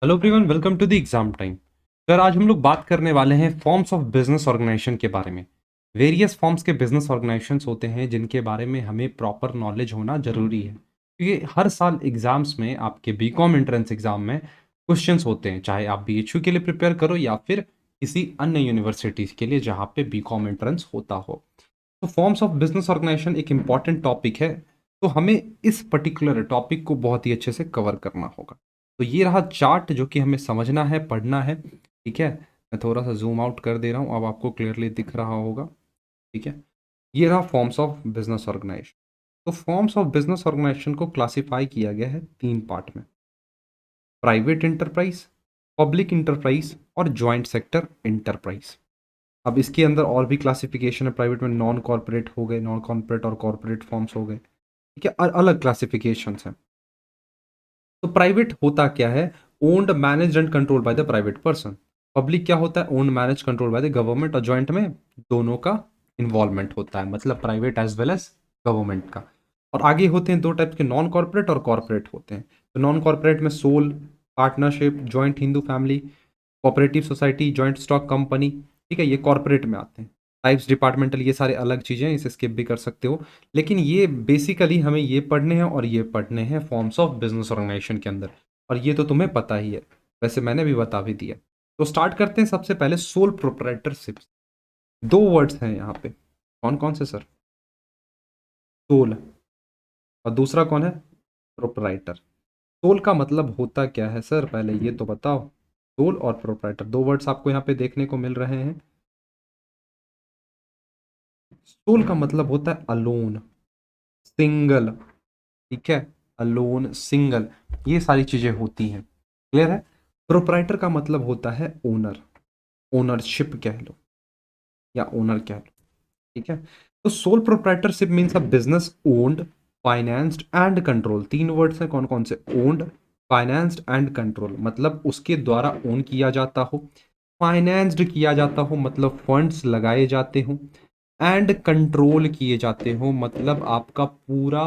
Hello everyone, welcome to the exam time. Sir, आज हम लोग बात करने वाले हैं फॉर्म्स ऑफ बिजनेस ऑर्गेनाइजेशन के बारे में। वेरियस फॉर्म्स के बिजनेस ऑर्गेनाइजेशंस होते हैं जिनके बारे में हमें प्रॉपर नॉलेज होना जरूरी है, क्योंकि हर साल एग्जाम्स में आपके बीकॉम एंट्रेंस एग्जाम में क्वेश्चंस होते हैं, चाहे आप बीएचयू के लिए प्रिपेयर करो या फिर किसी अन्य यूनिवर्सिटीज के लिए जहाँ पे बीकॉम एंट्रेंस होता हो। तो फॉर्म्स ऑफ बिजनेस ऑर्गेनाइजेशन एक इम्पॉर्टेंट टॉपिक है, तो हमें इस पर्टिकुलर टॉपिक को बहुत ही अच्छे से कवर करना होगा। तो ये रहा चार्ट जो कि हमें समझना है, पढ़ना है। ठीक है, मैं थोड़ा सा जूम आउट कर दे रहा हूँ, अब आपको क्लियरली दिख रहा होगा। ठीक है, ये रहा फॉर्म्स ऑफ बिजनेस ऑर्गेनाइजेशन। तो फॉर्म्स ऑफ बिजनेस ऑर्गेनाइजेशन को क्लासिफाई किया गया है तीन पार्ट में: प्राइवेट इंटरप्राइज, पब्लिक इंटरप्राइज और जॉइंट सेक्टर इंटरप्राइज। अब इसके अंदर और भी क्लासिफिकेशन है, प्राइवेट में नॉन कॉर्पोरेट हो गए, नॉन कॉर्पोरेट और कॉर्पोरेट फॉर्म्स हो गए। ठीक है, अलग क्लासिफिकेशन है। तो प्राइवेट होता क्या है? Owned, managed and control by the private person. Public क्या होता है? Owned, manage, control by the government. और जॉइंट में दोनों का इन्वॉल्वमेंट होता है, मतलब private as well as government का। और आगे होते हैं दो टाइप के, नॉन कॉर्पोरेट और कॉर्पोरेट होते हैं। तो नॉन कॉर्पोरेट में sole, partnership, joint Hindu family, cooperative society, joint stock company. ठीक है, ये कॉर्पोरेट में आते हैं। टाइप्स, डिपार्टमेंटल, ये सारे अलग चीज़ें हैं, इसे स्किप भी कर सकते हो। लेकिन ये बेसिकली हमें ये पढ़ने हैं और ये पढ़ने हैं फॉर्म्स ऑफ बिजनेस ऑर्गेनाइजेशन के अंदर। और ये तो तुम्हें पता ही है, वैसे मैंने भी बता भी दिया। तो स्टार्ट करते हैं सबसे पहले सोल प्रोप्राइटरशिप। दो वर्ड्स हैं यहाँ पे, कौन कौन से सर? सोल, और दूसरा कौन है? प्रोप्राइटर। सोल का मतलब होता क्या है सर, पहले ये तो बताओ। सोल और प्रोप्राइटर दो वर्ड्स आपको यहाँ पे देखने को मिल रहे हैं। सोल का मतलब होता है अलोन, सिंगल। ठीक है, अलोन, सिंगल, ये सारी चीजें होती हैं। क्लियर है? प्रोप्राइटर का मतलब होता है ओनर, ओनरशिप कह लो या ओनर कह लो। ठीक है, तो sole proprietorship means a business owned, financed and control. तीन वर्ड्स हैं, कौन कौन से? ओन्ड, फाइनेंस्ड एंड कंट्रोल, मतलब उसके द्वारा ओन किया जाता हो, फाइनेंस्ड किया जाता हो मतलब फंड्स लगाए जाते हो, एंड कंट्रोल किए जाते हो मतलब आपका पूरा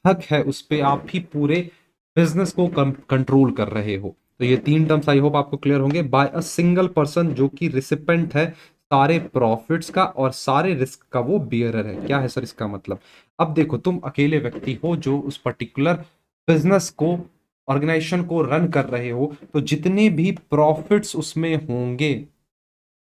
हक है उस पे, आप ही पूरे बिजनेस को कंट्रोल कर रहे हो। तो ये तीन टर्म्स आई होप आपको क्लियर होंगे। बाय अ सिंगल पर्सन, जो कि रिसिपेंट है सारे प्रॉफिट्स का और सारे रिस्क का वो बियरर है। क्या है सर इसका मतलब? अब देखो, तुम अकेले व्यक्ति हो जो उस पर्टिकुलर बिजनेस को, ऑर्गेनाइजेशन को रन कर रहे हो, तो जितने भी प्रॉफिट्स उसमें होंगे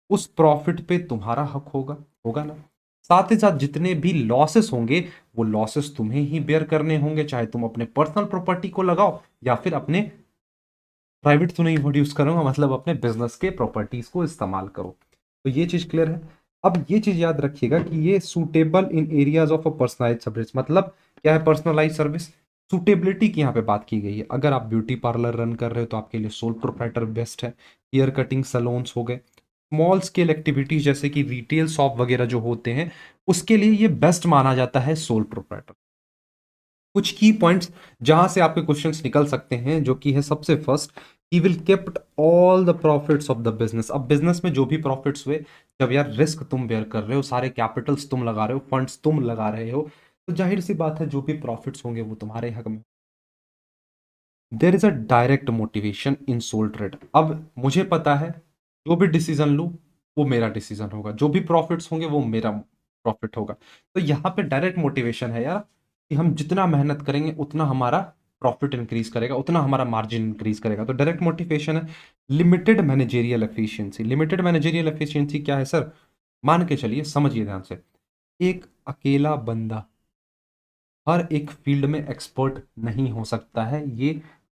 उस प्रॉफिट पे तुम्हारा हक होगा, होगा ना? साथ ही साथ जितने भी लॉसेस होंगे वो लॉसेस तुम्हें ही बेयर करने होंगे, चाहे तुम अपने पर्सनल प्रॉपर्टी को लगाओ या फिर अपने, प्राइवेट तो नहीं वर्ड यूज करूंगा, मतलब अपने बिजनेस के प्रॉपर्टीज को इस्तेमाल करो। तो ये चीज क्लियर है। अब ये चीज याद रखिएगा कि ये suitable in areas of a personalize service, मतलब क्या है पर्सनलाइज सर्विस? सूटेबिलिटी की यहाँ पे बात की गई है। अगर आप ब्यूटी पार्लर रन कर रहे हो तो आपके लिए सोल प्रोप्राइटर बेस्ट है। हेयर कटिंग सलोन्स हो गए, स्मॉल स्केल एक्टिविटीज जैसे कि रिटेल शॉप वगैरह जो होते हैं, उसके लिए ये बेस्ट माना जाता है सोल प्रोप्राइटर। कुछ की पॉइंट्स जहां से आपके क्वेश्चंस निकल सकते हैं, जो कि है सबसे first, he will kept all the profits of the business. अब बिजनेस में जो भी प्रॉफिट्स हुए, जब यार रिस्क तुम बेयर कर रहे हो, सारे कैपिटल्स तुम लगा रहे हो, फंड्स तुम लगा रहे हो, तो जाहिर सी बात है जो भी प्रॉफिट्स होंगे वो तुम्हारे हक में। There is a direct motivation in sole trade. अब मुझे पता है जो भी डिसीजन लूँ वो मेरा डिसीजन होगा, जो भी प्रॉफिट्स होंगे वो मेरा प्रॉफिट होगा। तो यहाँ पे डायरेक्ट मोटिवेशन है यार, कि हम जितना मेहनत करेंगे उतना हमारा प्रॉफिट इंक्रीज करेगा, उतना हमारा मार्जिन इंक्रीज करेगा। तो डायरेक्ट मोटिवेशन है। Limited managerial efficiency. Limited managerial efficiency क्या है सर? मान के चलिए, समझिए ध्यान से, एक अकेला बंदा हर एक फील्ड में एक्सपर्ट नहीं हो सकता है, ये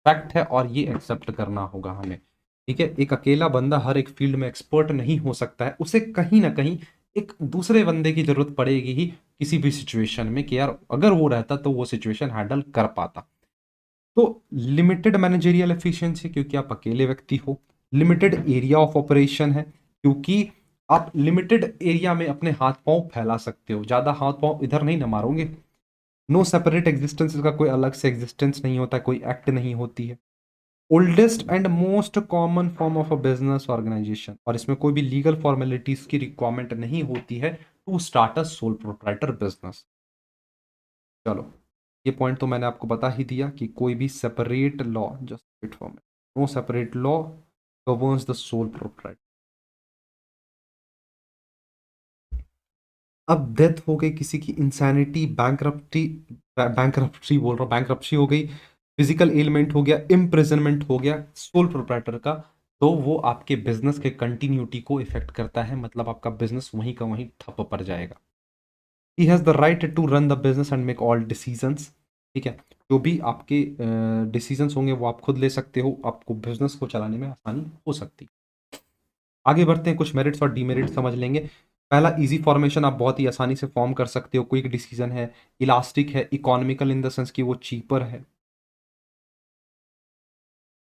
फैक्ट है और ये एक्सेप्ट करना होगा हमें। ठीक है, एक अकेला बंदा हर एक फील्ड में एक्सपर्ट नहीं हो सकता है, उसे कहीं ना कहीं एक दूसरे बंदे की जरूरत पड़ेगी ही किसी भी सिचुएशन में, कि यार अगर वो रहता तो वो सिचुएशन हैंडल कर पाता। तो लिमिटेड मैनेजेरियल एफिशिएंसी क्योंकि आप अकेले व्यक्ति हो। लिमिटेड एरिया ऑफ ऑपरेशन है, क्योंकि आप लिमिटेड एरिया में अपने हाथ पांव फैला सकते हो, ज्यादा हाथ पांव इधर नहीं ना मारोगे। नो सेपरेट एग्जिस्टेंस, इसका कोई अलग से एग्जिस्टेंस नहीं होता, कोई एक्ट नहीं होती है। Oldest and most common form of a business organization, और इसमें कोई भी लीगल फॉर्मेलिटीज की रिक्वायरमेंट नहीं होती है to start a sole proprietor business. चलो, ये पॉइंट तो मैंने आपको बता ही दिया कि कोई भी separate law, just wait for me, no separate law governs the sole proprietor. अब डेथ हो गई किसी की, इंसैनिटी, बैंकरप्सी बोल रहा हूँ, बैंकरप्सी हो गई, फिजिकल एलिमेंट हो गया, इम्प्रिजनमेंट हो गया सोल प्रोप्राइटर का, तो वो आपके बिजनेस के कंटिन्यूटी को इफेक्ट करता है, मतलब आपका बिजनेस वहीं का वहीं ठप पड़ जाएगा। He has the right to run the business and make all decisions. ठीक है, जो भी आपके डिसीजंस होंगे वो आप खुद ले सकते हो, आपको बिजनेस को चलाने में आसानी हो सकती है। आगे बढ़ते हैं, कुछ मेरिट्स और डीमेरिट्स समझ लेंगे। पहला, इजी फॉर्मेशन, आप बहुत ही आसानी से फॉर्म कर सकते हो, क्विक डिसीजन है, इलास्टिक है, इकोनॉमिकल इन द सेंस कि वो चीपर है।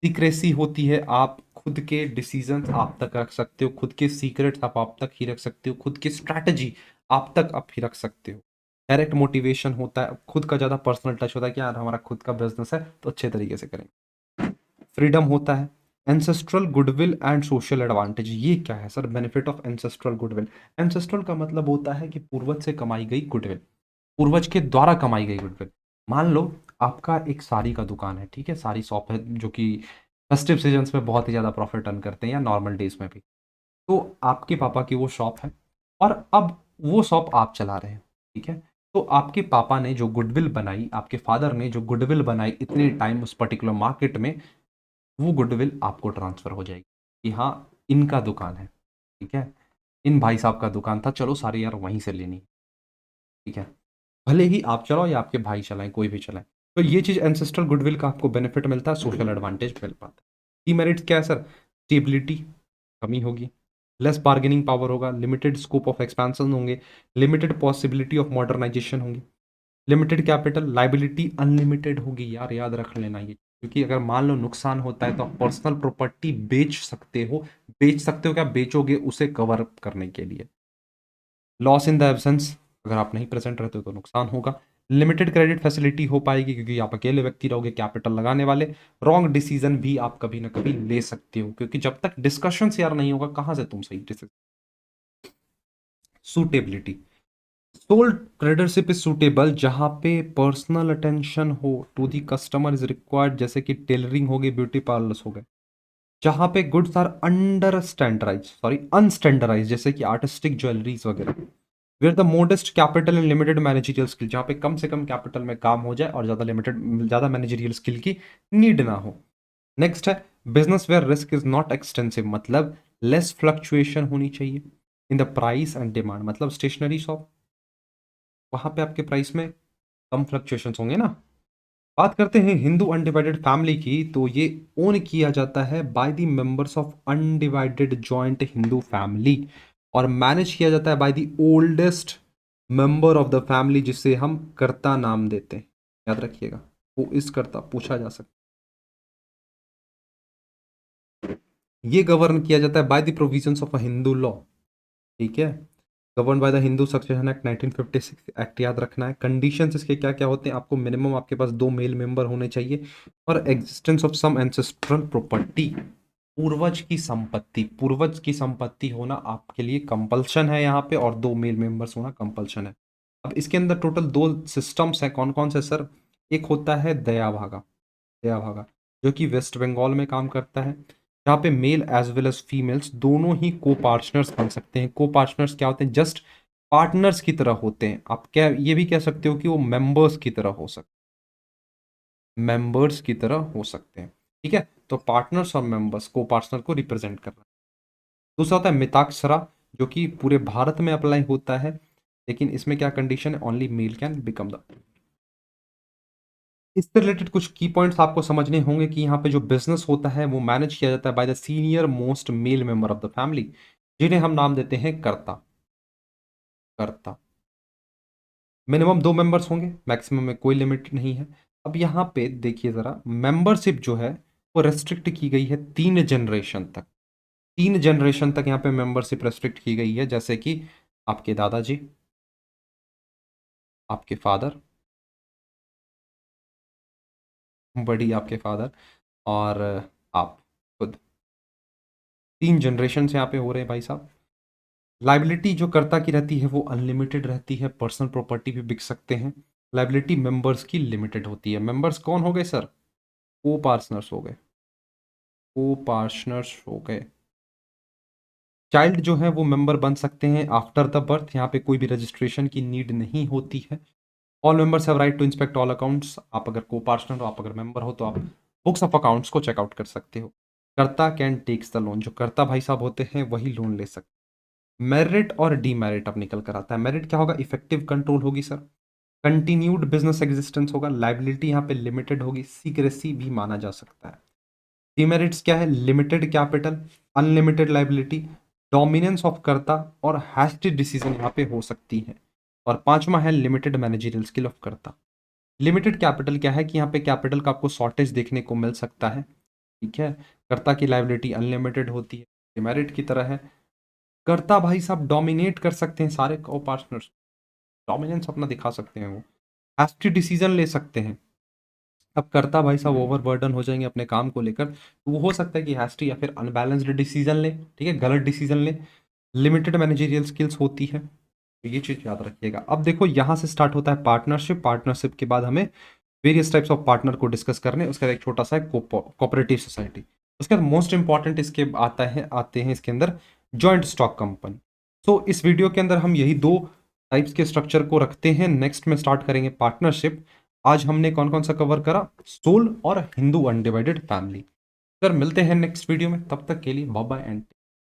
सीक्रेसी होती है, आप खुद के डिसीजंस आप तक रख सकते हो, खुद के सीक्रेट्स आप तक ही रख सकते हो, खुद की स्ट्रैटेजी आप ही रख सकते हो। डायरेक्ट मोटिवेशन होता है, खुद का ज़्यादा पर्सनल टच होता है कि यार हमारा खुद का बिजनेस है तो अच्छे तरीके से करेंगे। फ्रीडम होता है, ancestral goodwill and social advantage. ये क्या है sir? Benefit of ancestral goodwill. Ancestral का मतलब होता है कि पूर्वज से कमाई गई गुडविल, पूर्वज के द्वारा कमाई गई गुडविल। मान लो आपका एक साड़ी का दुकान है, ठीक है, साड़ी शॉप है, जो कि फेस्टिव सीजन्स में बहुत ही ज़्यादा प्रॉफिट अर्न करते हैं या नॉर्मल डेज में भी। तो आपके पापा की वो शॉप है और अब वो शॉप आप चला रहे हैं, ठीक है। तो आपके पापा ने जो गुडविल बनाई, आपके फादर ने जो गुडविल बनाई इतने टाइम उस पर्टिकुलर मार्केट में, वो गुडविल आपको ट्रांसफर हो जाएगी कि हाँ, इनका दुकान है, ठीक है, इन भाई साहब का दुकान था, चलो सारी यार वहीं से लेनी, ठीक है, भले ही आप चलाओ या आपके भाई चलाएं, कोई भी चलाएं। तो ये चीज़ एंसेस्ट्रल गुडविल का आपको बेनिफिट मिलता है, सोशल एडवांटेज मिल पाता है। डीमेरिट्स क्या है सर? स्टेबिलिटी, कमी होगी, लेस बार्गेनिंग पावर होगा, लिमिटेड स्कोप ऑफ एक्सपेंशन होंगे, लिमिटेड पॉसिबिलिटी ऑफ मॉडर्नाइजेशन होंगी, लिमिटेड कैपिटल, लाइबिलिटी अनलिमिटेड होगी, यार याद रख लेना ये, क्योंकि अगर मान लो नुकसान होता है तो आप पर्सनल प्रॉपर्टी बेच सकते हो। बेच सकते हो क्या? बेचोगे उसे कवर अप करने के लिए। लॉस इन द एब्सेंस, अगर आप नहीं प्रेजेंट रहते हो तो नुकसान होगा। लिमिटेड क्रेडिट फैसिलिटी हो पाएगी क्योंकि आप अकेले व्यक्ति रहोगे कैपिटल लगाने वाले। रॉन्ग डिसीजन भी आप कभी ना कभी ले सकते हो, क्योंकि जब तक डिस्कशन यार नहीं होगा कहां से तुम सही decision. Suitability, sole tradership is suitable जहां पे पर्सनल अटेंशन हो to the customer is required, जैसे कि टेलरिंग हो गई, ब्यूटी पार्लर्स हो गए। जहां पे goods are under standardise, sorry unstandardise, जैसे कि आर्टिस्टिक ज्वेलरीज वगैरह। Where the modest capital and limited managerial skill, जहां पे कम से कम कैपिटल में काम हो जाए और ज्यादा मैनेजरियल स्किल की नीड ना हो। नेक्स्ट है business where risk is not extensive, मतलब लेस फ्लक्चुएशन होनी चाहिए in the price and demand, मतलब स्टेशनरी शॉप, वहां पे आपके प्राइस में कम फ्लक्चुएशन होंगे ना। बात करते हैं हिंदू अनडिवाइडेड फैमिली की, तो ये ओन किया जाता है by the members of undivided joint Hindu family और मैनेज किया जाता है by the oldest member of the family, जिसे हम कर्ता नाम देते हैं, याद रखिएगा, वो इस कर्ता पूछा जा सकता है। ये गवर्न किया जाता है by the provisions of a Hindu law, ठीक है, govern by the Hindu succession act 1956 act, याद रखना है। कंडीशंस इसके क्या क्या होते हैं? आपको मिनिमम आपके पास 2 मेल मेंबर होने चाहिए और existence of some ancestral property, पूर्वज की संपत्ति होना आपके लिए कंपल्शन है यहाँ पे, और 2 मेल मेंबर्स होना कंपल्शन है। अब इसके अंदर टोटल 2 सिस्टम्स हैं, कौन कौन से सर? एक होता है दया भागा, दया भागा, जो कि वेस्ट बंगाल में काम करता है, जहाँ पे male as well as females दोनों ही को पार्टनर्स बन सकते हैं। को पार्टनर्स क्या होते हैं? जस्ट पार्टनर्स की तरह होते हैं। आप क्या ये भी कह सकते हो कि वो मेंबर्स की तरह हो सकते, मेंबर्स की तरह हो सकते हैं, ठीक है। तो पार्टनर्स और मेंबर्स को पार्टनर को रिप्रेजेंट करना। दूसरा होता है मिताक्षरा, जो कि पूरे भारत में अप्लाई होता है, लेकिन इसमें क्या कंडीशन है? Only mail can become the. इससे रिलेटेड कुछ की पॉइंट्स आपको समझने होंगे कि यहाँ पे जो बिजनेस होता है वो मैनेज किया जाता है by the senior most male member of the family, जिन्हें हम नाम देते हैं कर्ता। कर्ता, मिनिमम 2 मेंबर्स होंगे, मैक्सिमम में कोई लिमिट नहीं है। अब यहाँ पे देखिए जरा, मेंबरशिप जो है वो रेस्ट्रिक्ट की गई है 3 जनरेशन तक। 3 जनरेशन तक यहाँ पे मेंबरशिप रेस्ट्रिक्ट की गई है, जैसे कि आपके दादाजी, आपके फादर, बड़ी आपके फादर, और आप खुद। 3 जनरेशन यहाँ पे हो रहे हैं भाई साहब। लाइबिलिटी जो कर्ता की रहती है वो अनलिमिटेड रहती है, पर्सनल प्रॉपर्टी भी बिक सकते हैं। लाइबिलिटी मेंबर्स की लिमिटेड होती है। मेंबर्स कौन हो गए सर? को पार्टनर्स हो गए, को पार्टनर्स हो गए। चाइल्ड जो है वो मेंबर बन सकते हैं आफ्टर द बर्थ, यहाँ पे कोई भी रजिस्ट्रेशन की नीड नहीं होती है। All members have right to inspect all accounts, आप अगर को पार्टनर हो, आप अगर मेंबर हो तो आप बुक्स ऑफ अकाउंट्स को चेकआउट कर सकते हो। कर्ता कैन टेक्स द लोन, जो कर्ता भाई साहब होते हैं वही लोन ले सकते हैं। मेरिट और डीमेरिट अब निकल कर आता है। मेरिट क्या होगा? इफेक्टिव कंट्रोल होगी सर, कंटिन्यूड बिजनेस एग्जिस्टेंस होगा, लाइबिलिटी यहाँ पे लिमिटेड होगी, सीक्रेसी भी माना जा सकता है। डीमेरिट्स क्या है? Limited capital, unlimited liability, dominance of कर्ता और हैस्टी डिसीजन यहाँ पे हो सकती है। और पांचवा है लिमिटेड मैनेजरियल स्किल ऑफ कर्ता। लिमिटेड कैपिटल क्या है कि यहाँ पे कैपिटल का आपको शॉर्टेज देखने को मिल सकता है, ठीक है। कर्ता की लाइबिलिटी अनलिमिटेड होती है, डिमेरिट की तरह है। कर्ता भाई साहब डोमिनेट कर सकते हैं सारे को पार्टनर्स, डोमिनेंस अपना दिखा सकते हैं, वो हैस्टी डिसीजन ले सकते हैं। अब कर्ता भाई साहब ओवरबर्डन हो जाएंगे अपने काम को लेकर, तो वो हो सकता है कि हैस्टी या फिर अनबैलेंस्ड डिसीजन ले, ठीक है, गलत डिसीजन ले। लिमिटेड मैनेजरियल स्किल्स होती है, तो ये चीज याद रखिएगा। अब देखो यहाँ से स्टार्ट होता है पार्टनरशिप, पार्टनरशिप के बाद हमें वेरियस टाइप्स ऑफ पार्टनर को डिस्कस करने, उसके बाद एक छोटा सा कोऑपरेटिव सोसाइटी, उसके बाद मोस्ट इंपॉर्टेंट इसके आते हैं इसके अंदर जॉइंट स्टॉक कंपनी। तो इस वीडियो के अंदर हम यही दो टाइप्स के स्ट्रक्चर को रखते हैं। नेक्स्ट में स्टार्ट करेंगे पार्टनरशिप। आज हमने कौन कौन सा कवर करा? सोल और हिंदू अनडिवाइडेड फैमिली। सर मिलते हैं नेक्स्ट वीडियो में, तब तक के लिए बाय बाय एंड